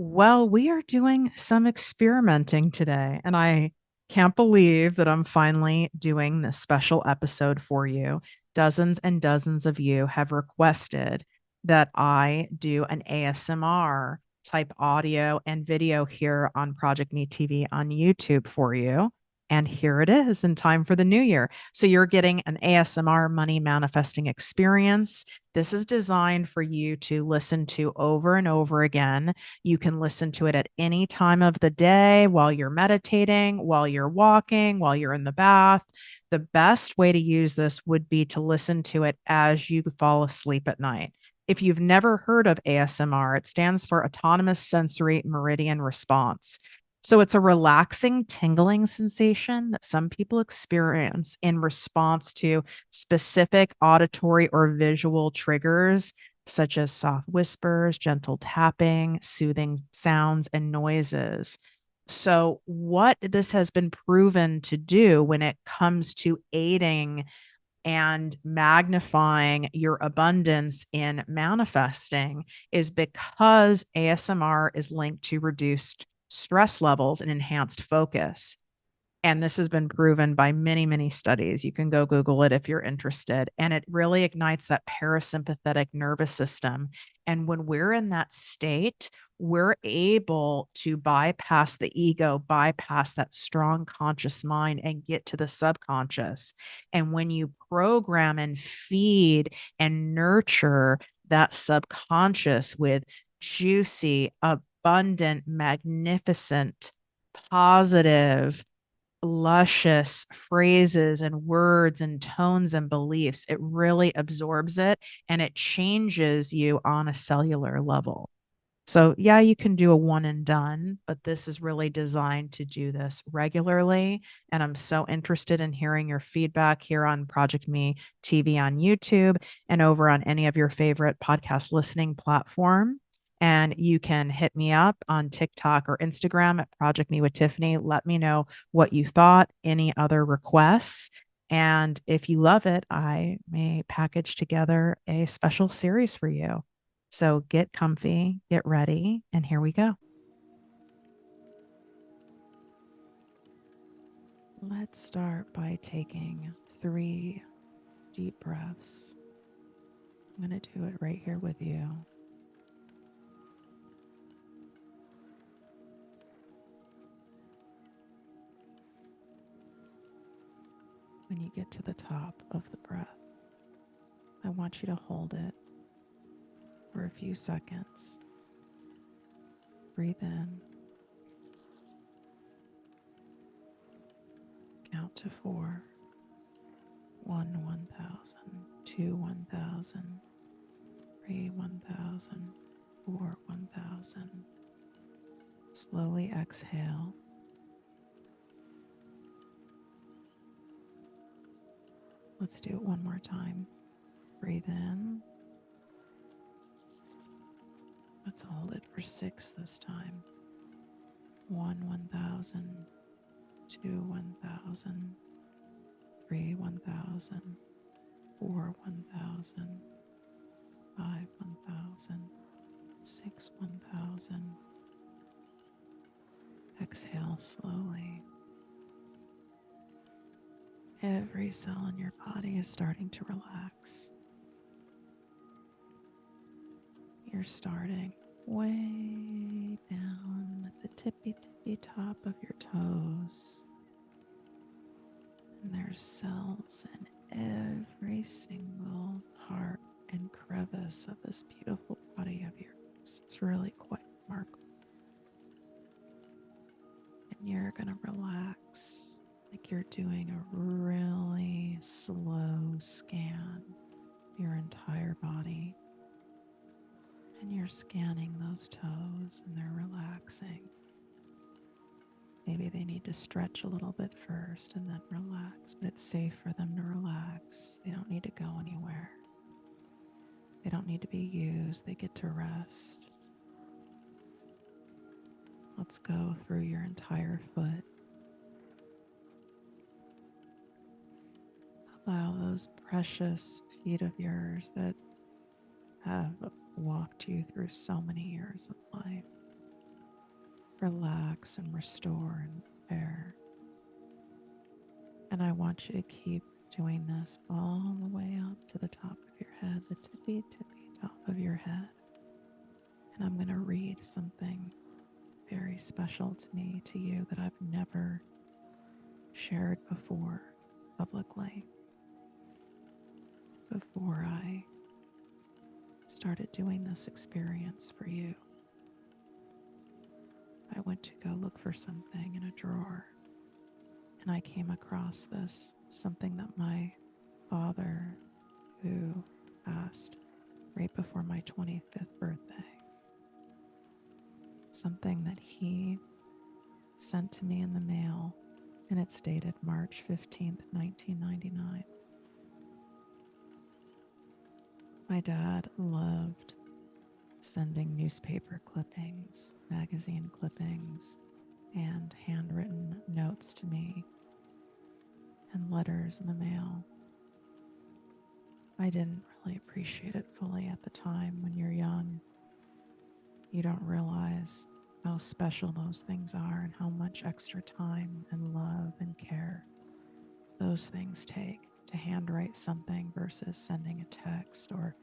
Well, we are doing some experimenting today, and I can't believe that I'm finally doing this special episode for you. Dozens and dozens of you have requested that I do an ASMR type audio and video here on Project Me TV on YouTube for you. And here it is in time for the new year. So you're getting an ASMR money manifesting experience. This is designed for you to listen to over and over again. You can listen to it at any time of the day while you're meditating, while you're walking, while you're in the bath. The best way to use this would be to listen to it as you fall asleep at night. If you've never heard of ASMR, it stands for Autonomous Sensory Meridian Response. So it's a relaxing, tingling sensation that some people experience in response to specific auditory or visual triggers such as soft whispers, gentle tapping, soothing sounds, and noises. So, what this has been proven to do when it comes to aiding and magnifying your abundance in manifesting is because ASMR is linked to reduced stress levels and enhanced focus. And this has been proven by many, many studies. You can go Google it if you're interested. And it really ignites that parasympathetic nervous system. And when we're in that state, we're able to bypass the ego, bypass that strong conscious mind, and get to the subconscious. And when you program and feed and nurture that subconscious with juicy, abundant, magnificent, positive, luscious phrases and words and tones and beliefs, it really absorbs it and it changes you on a cellular level. So, yeah, you can do a one and done, but this is really designed to do this regularly. And I'm so interested in hearing your feedback here on Project Me TV on YouTube and over on any of your favorite podcast listening platform. And you can hit me up on TikTok or Instagram at Project Me with Tiffany. Let me know what you thought, any other requests. And if you love it, I may package together a special series for you. So get comfy, get ready, and here we go. Let's start by taking 3 deep breaths. I'm going to do it right here with you. When you get to the top of the breath, I want you to hold it for a few seconds. Breathe in. Count to 4. 1, 1,000. 2, 1,000. 3, 1,000. 4, 1,000. Slowly exhale. Let's do it one more time. Breathe in. Let's hold it for 6 this time. 1, 1,000. 2, 1,000. 3, 1,000. 4, 1,000. 5, 1,000. 6, 1,000. Exhale slowly. Every cell in your body is starting to relax. You're starting way down at the tippy top of your toes. And there's cells in every single part and crevice of this beautiful body of yours. It's really quite remarkable. And you're going to relax like you're doing a really slow scan of your entire body. And you're scanning those toes and they're relaxing. Maybe they need to stretch a little bit first and then relax, but it's safe for them to relax. They don't need to go anywhere. They don't need to be used. They get to rest. Let's go through your entire foot. Allow those precious feet of yours that have walked you through so many years of life relax and restore and repair. And I want you to keep doing this all the way up to the top of your head, the tippy top of your head. And I'm going to read something very special to me, to you, that I've never shared before publicly. Before I started doing this experience for you, I went to go look for something in a drawer, and I came across this, something that my father, who passed right before my 25th birthday, something that he sent to me in the mail, and it's dated March 15th, 1999. My dad loved sending newspaper clippings, magazine clippings, and handwritten notes to me, and letters in the mail. I didn't really appreciate it fully at the time. When you're young, you don't realize how special those things are and how much extra time and love and care those things take to handwrite something versus sending a text or,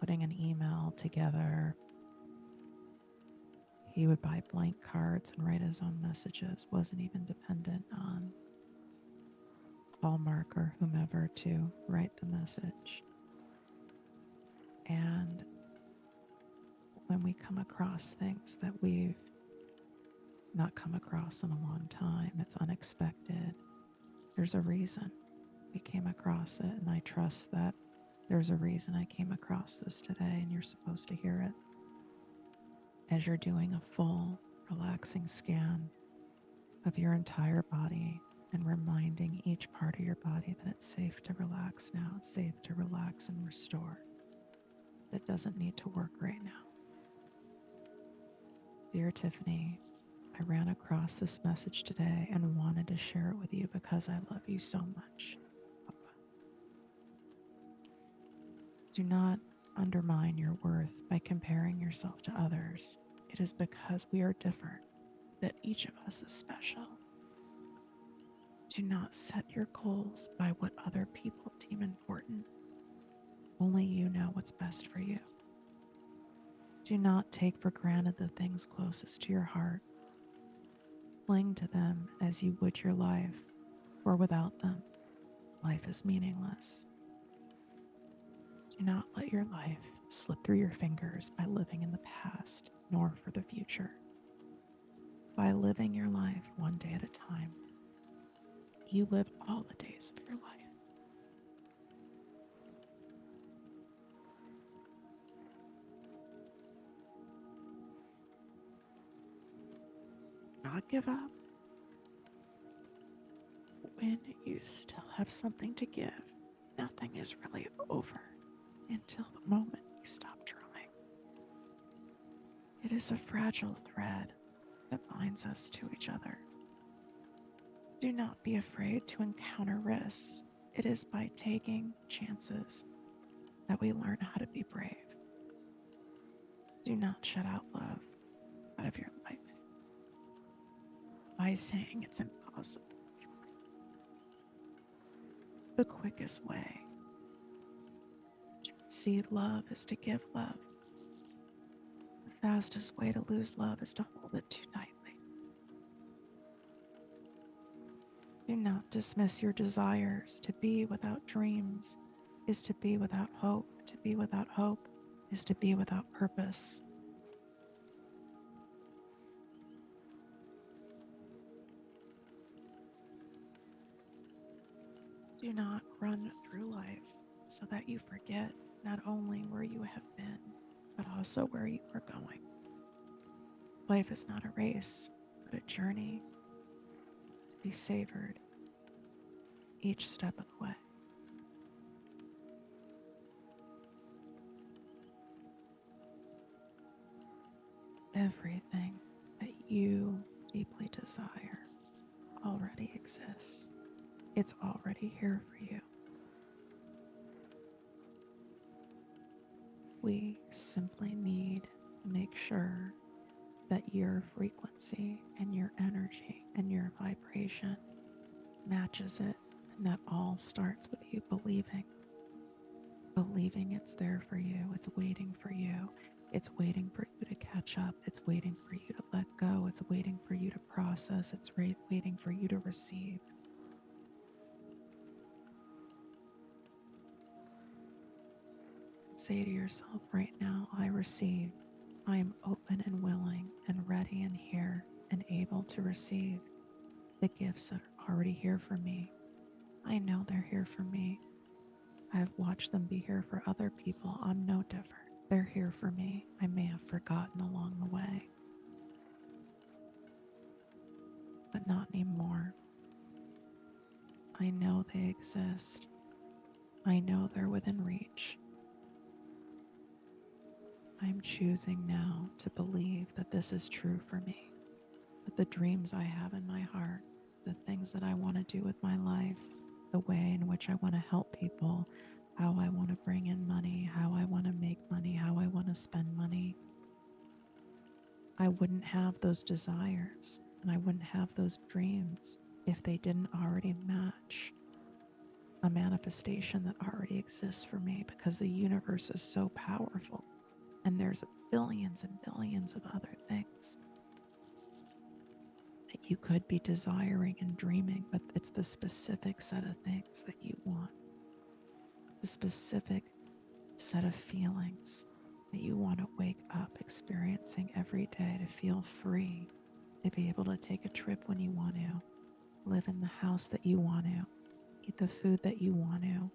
putting an email together. He would buy blank cards and write his own messages, wasn't even dependent on Hallmark or whomever to write the message. And when we come across things that we've not come across in a long time, it's unexpected. There's a reason we came across it, and I trust that there's a reason I came across this today, and you're supposed to hear it. As you're doing a full, relaxing scan of your entire body and reminding each part of your body that it's safe to relax now, it's safe to relax and restore. It doesn't need to work right now. Dear Tiffany, I ran across this message today and wanted to share it with you because I love you so much. Papa. Do not undermine your worth by comparing yourself to others. It is because we are different that each of us is special. Do not set your goals by what other people deem important. Only you know what's best for you. Do not take for granted the things closest to your heart. Cling to them as you would your life, for without them, life is meaningless. Do not let your life slip through your fingers by living in the past, nor for the future. By living your life one day at a time, you live all the days of your life. Not give up. When you still have something to give, nothing is really over until the moment you stop trying. It is a fragile thread that binds us to each other. Do not be afraid to encounter risks. It is by taking chances that we learn how to be brave. Do not shut out love out of your life by saying it's impossible. The quickest way to receive love is to give love. The fastest way to lose love is to hold it too tightly. Do not dismiss your desires. To be without dreams is to be without hope. To be without hope is to be without purpose. Do not run through life so that you forget not only where you have been, but also where you are going. Life is not a race, but a journey to be savored each step of the way. Everything that you deeply desire already exists. It's already here for you. We simply need to make sure that your frequency and your energy and your vibration matches it. And that all starts with you believing it's there for you. It's waiting for you. It's waiting for you to catch up. It's waiting for you to let go. It's waiting for you to process. It's waiting for you to receive. And say to yourself right now, I receive. I am open and willing and ready and here and able to receive the gifts that are already here for me. I know they're here for me. I've watched them be here for other people. I'm no different. They're here for me. I may have forgotten along the way, but not anymore. I know they exist. I know they're within reach. I'm choosing now to believe that this is true for me, that the dreams I have in my heart, the things that I want to do with my life, the way in which I want to help people, how I want to bring in money, how I want to make money, how I want to spend money. I wouldn't have those desires and I wouldn't have those dreams if they didn't already match a manifestation that already exists for me, because the universe is so powerful and there's billions and billions of other things that you could be desiring and dreaming, but it's the specific set of things that you want, the specific set of feelings that you want to wake up experiencing every day, to feel free, to be able to take a trip when you want to, live in the house that you want to, eat the food that you want to,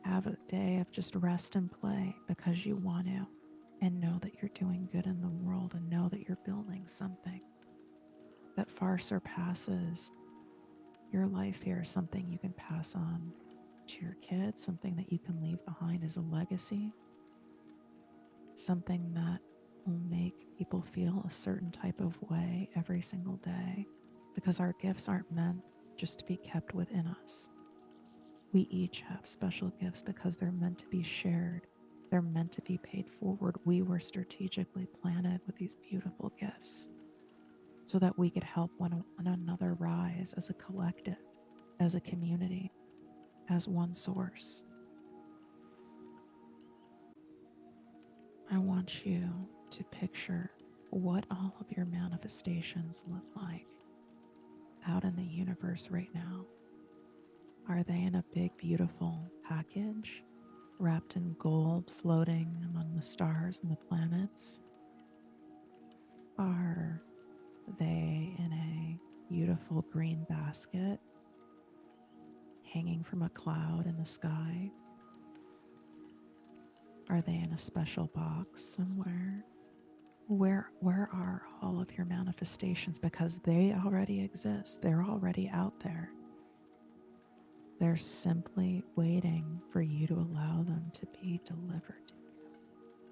have a day of just rest and play because you want to, and know that you're doing good in the world and know that you're building something that far surpasses your life here, something you can pass on to your kids, something that you can leave behind as a legacy, something that will make people feel a certain type of way every single day, because our gifts aren't meant just to be kept within us. We each have special gifts because they're meant to be shared. They're meant to be paid forward. We were strategically planted with these beautiful gifts so that we could help one another rise as a collective, as a community, as one source. I want you to picture what all of your manifestations look like out in the universe right now. Are they in a big, beautiful package, wrapped in gold, floating among the stars and the planets? Are they in a beautiful green basket hanging from a cloud in the sky? Are they in a special box somewhere? Where are all of your manifestations? Because they already exist. They're already out there. They're simply waiting for you to allow them to be delivered to you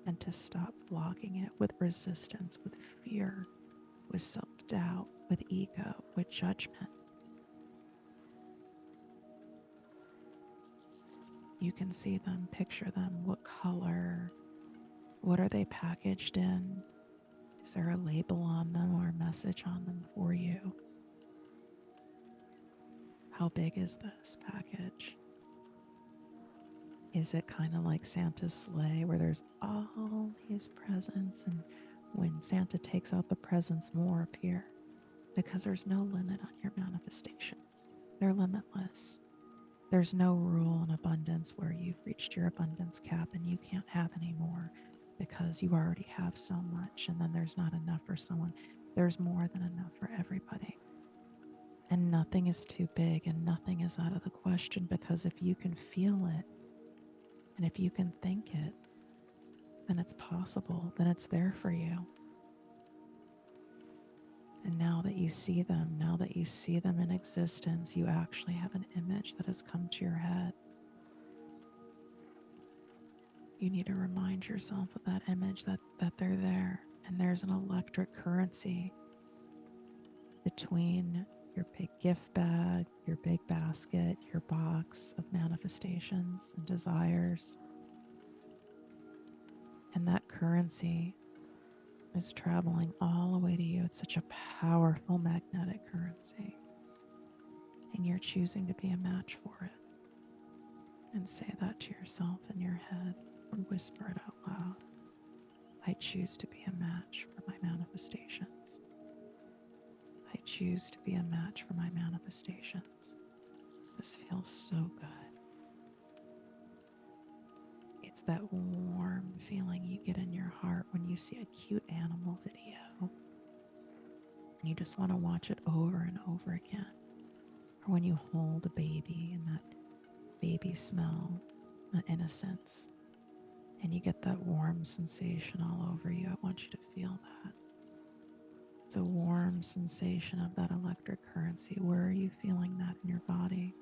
and to stop blocking it with resistance, with fear, with self-doubt, with ego, with judgment. You can see them, picture them. What color? What are they packaged in? Is there a label on them or a message on them for you? How big is this package? Is it kind of like Santa's sleigh where there's all these presents, and when Santa takes out the presents, more appear? Because there's no limit on your manifestations. They're limitless. There's no rule in abundance where you've reached your abundance cap and you can't have any more because you already have so much, and then there's not enough for someone. There's more than enough for everybody. And nothing is too big and nothing is out of the question, because if you can feel it and if you can think it, then it's possible, then it's there for you. And now that you see them, now that you see them in existence, you actually have an image that has come to your head. You need to remind yourself of that image, that they're there, and there's an electric currency between your big gift bag, your big basket, your box of manifestations and desires. And that currency is traveling all the way to you. It's such a powerful magnetic currency. And you're choosing to be a match for it. And say that to yourself in your head or whisper it out loud. I choose to be a match for my manifestations. I choose to be a match for my manifestations. This feels so good. It's that warm feeling you get in your heart when you see a cute animal video and you just want to watch it over and over again. Or when you hold a baby and that baby smell, the innocence, and you get that warm sensation all over you. I want you to feel that. It's a warm sensation of that electric currency. Where are you feeling that in your body?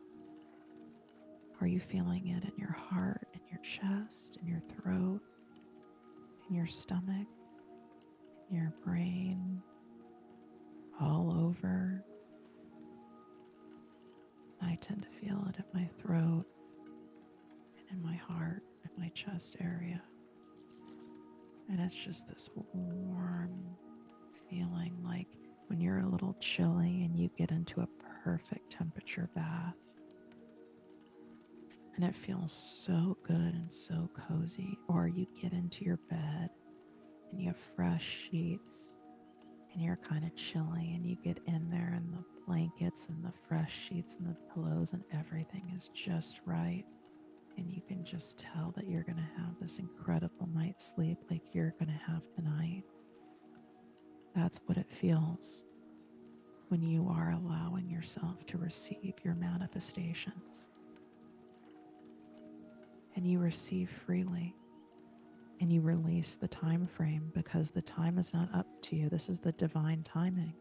Are you feeling it in your heart, in your chest, in your throat, in your stomach, in your brain, all over? I tend to feel it in my throat and in my heart, in my chest area. And it's just this warm feeling like when you're a little chilly and you get into a perfect temperature bath. And it feels so good and so cozy. Or you get into your bed and you have fresh sheets and you're kind of chilly and you get in there and the blankets and the fresh sheets and the pillows and everything is just right. And you can just tell that you're going to have this incredible night's sleep like you're going to have tonight. That's what it feels when you are allowing yourself to receive your manifestations. And you receive freely. And you release the time frame because the time is not up to you. This is the divine timing.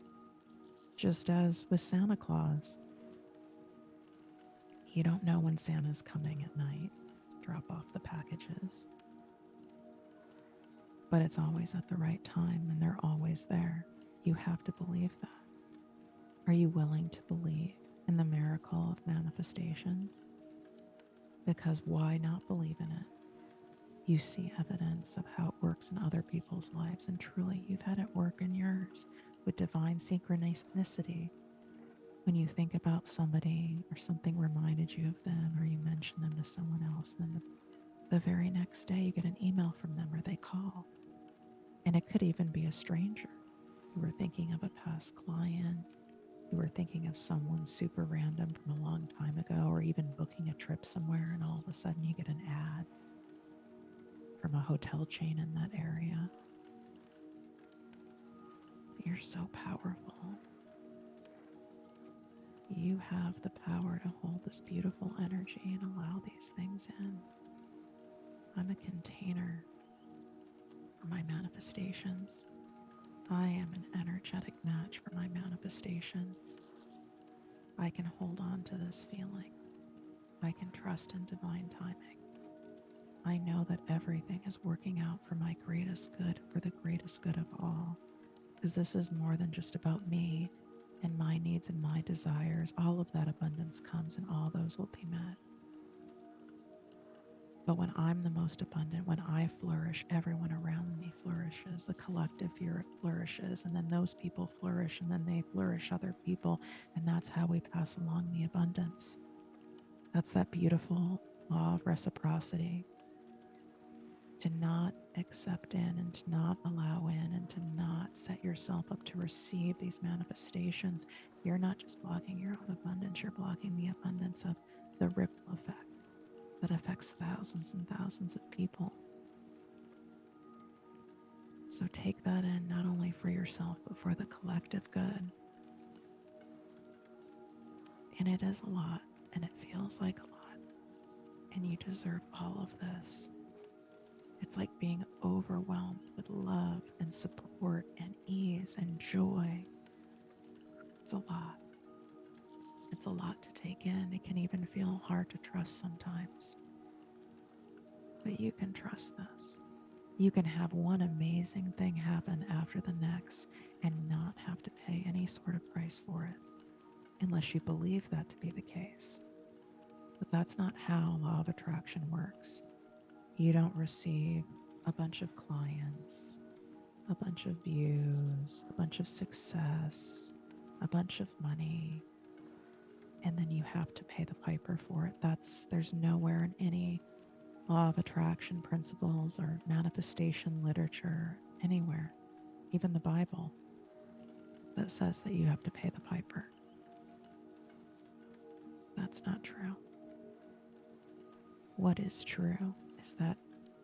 Just as with Santa Claus. You don't know when Santa's coming at night, drop off the packages. But it's always at the right time and they're always there. You have to believe that. Are you willing to believe in the miracle of manifestations? Because why not believe in it? You see evidence of how it works in other people's lives, and truly you've had it work in yours with divine synchronicity. When you think about somebody or something reminded you of them or you mention them to someone else, then the very next day you get an email from them or they call. And it could even be a stranger. You were thinking of a past client. You were thinking of someone super random from a long time ago, or even booking a trip somewhere, and all of a sudden you get an ad from a hotel chain in that area. You're so powerful. You have the power to hold this beautiful energy and allow these things in. I'm a container for my manifestations. I am an energetic match for my manifestations. I can hold on to this feeling. I can trust in divine timing. I know that everything is working out for my greatest good, for the greatest good of all. Because this is more than just about me and my needs and my desires. All of that abundance comes and all those will be met. But when I'm the most abundant, when I flourish, everyone around me flourishes. The collective flourishes, and then those people flourish, and then they flourish other people. And that's how we pass along the abundance. That's that beautiful law of reciprocity. To not accept in and to not allow in and to not set yourself up to receive these manifestations, you're not just blocking your own abundance, you're blocking the abundance of the ripple effect that affects thousands and thousands of people. So take that in, not only for yourself, but for the collective good. And it is a lot, and it feels like a lot, and you deserve all of this. It's like being overwhelmed with love and support and ease and joy. It's a lot. It's a lot to take in. It can even feel hard to trust sometimes. But you can trust this. You can have one amazing thing happen after the next and not have to pay any sort of price for it, unless you believe that to be the case. But that's not how law of attraction works. You don't receive a bunch of clients, a bunch of views, a bunch of success, a bunch of money, and then you have to pay the piper for it. There's nowhere in any law of attraction principles or manifestation literature, anywhere, even the Bible, that says that you have to pay the piper. That's not true. What is true is that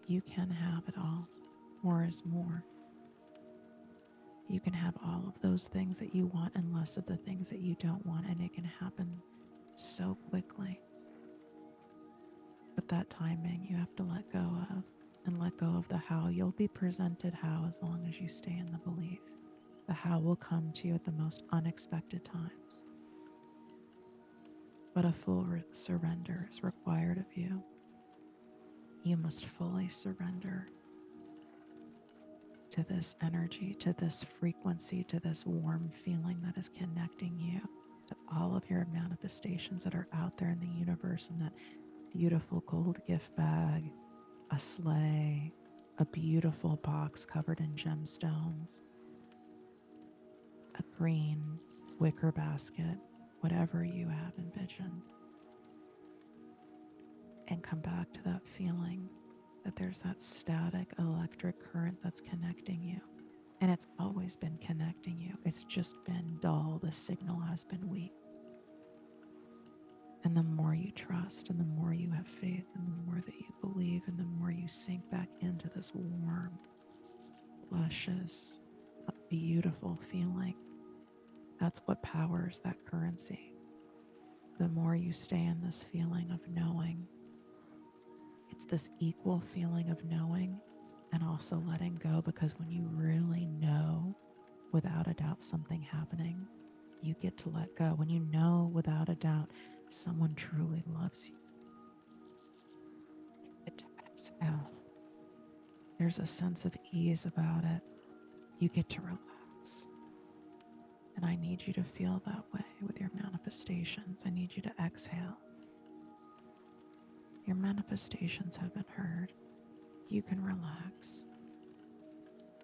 you can have it all. More is more. You can have all of those things that you want and less of the things that you don't want, and it can happen so quickly. But that timing you have to let go of, and let go of the how. You'll be presented how as long as you stay in the belief. The how will come to you at the most unexpected times. But a full surrender is required of you. You must fully surrender to this energy, to this frequency, to this warm feeling that is connecting you to all of your manifestations that are out there in the universe, in that beautiful gold gift bag, a sleigh, a beautiful box covered in gemstones, a green wicker basket, whatever you have envisioned. And come back to that feeling that there's that static electric current that's connecting you. And it's always been connecting you. It's just been dull. The signal has been weak. And the more you trust, and the more you have faith, and the more that you believe, and the more you sink back into this warm, luscious, beautiful feeling, that's what powers that currency. The more you stay in this feeling of knowing, it's this equal feeling of knowing and also letting go, because when you really know without a doubt something happening, you get to let go. When you know without a doubt someone truly loves you, you get to exhale. There's a sense of ease about it. You get to relax. And I need you to feel that way with your manifestations. I need you to exhale. Your manifestations have been heard. You can relax.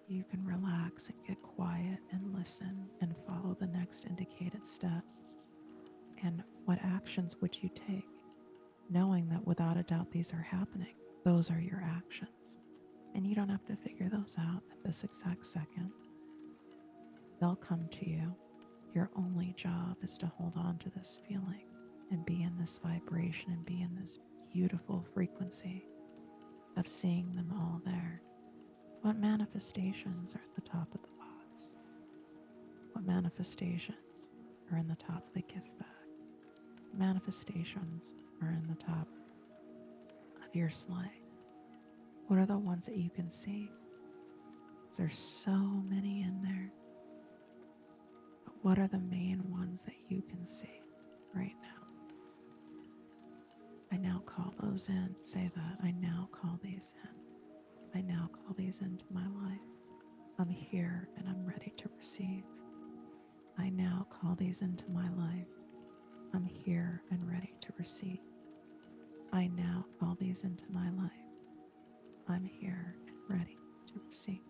You can relax and get quiet and listen and follow the next indicated step. And what actions would you take? Knowing that without a doubt these are happening. Those are your actions. And you don't have to figure those out at this exact second. They'll come to you. Your only job is to hold on to this feeling and be in this vibration and be in this beautiful frequency of seeing them all there. What manifestations are at the top of the box? What manifestations are in the top of the gift bag? What manifestations are in the top of your sleigh? What are the ones that you can see? There's so many in there. But what are the main ones that you can see right now? I now call those in. Say that. I now call these in. I now call these into my life. I'm here and I'm ready to receive. I now call these into my life. I'm here and ready to receive. I now call these into my life. I'm here and ready to receive.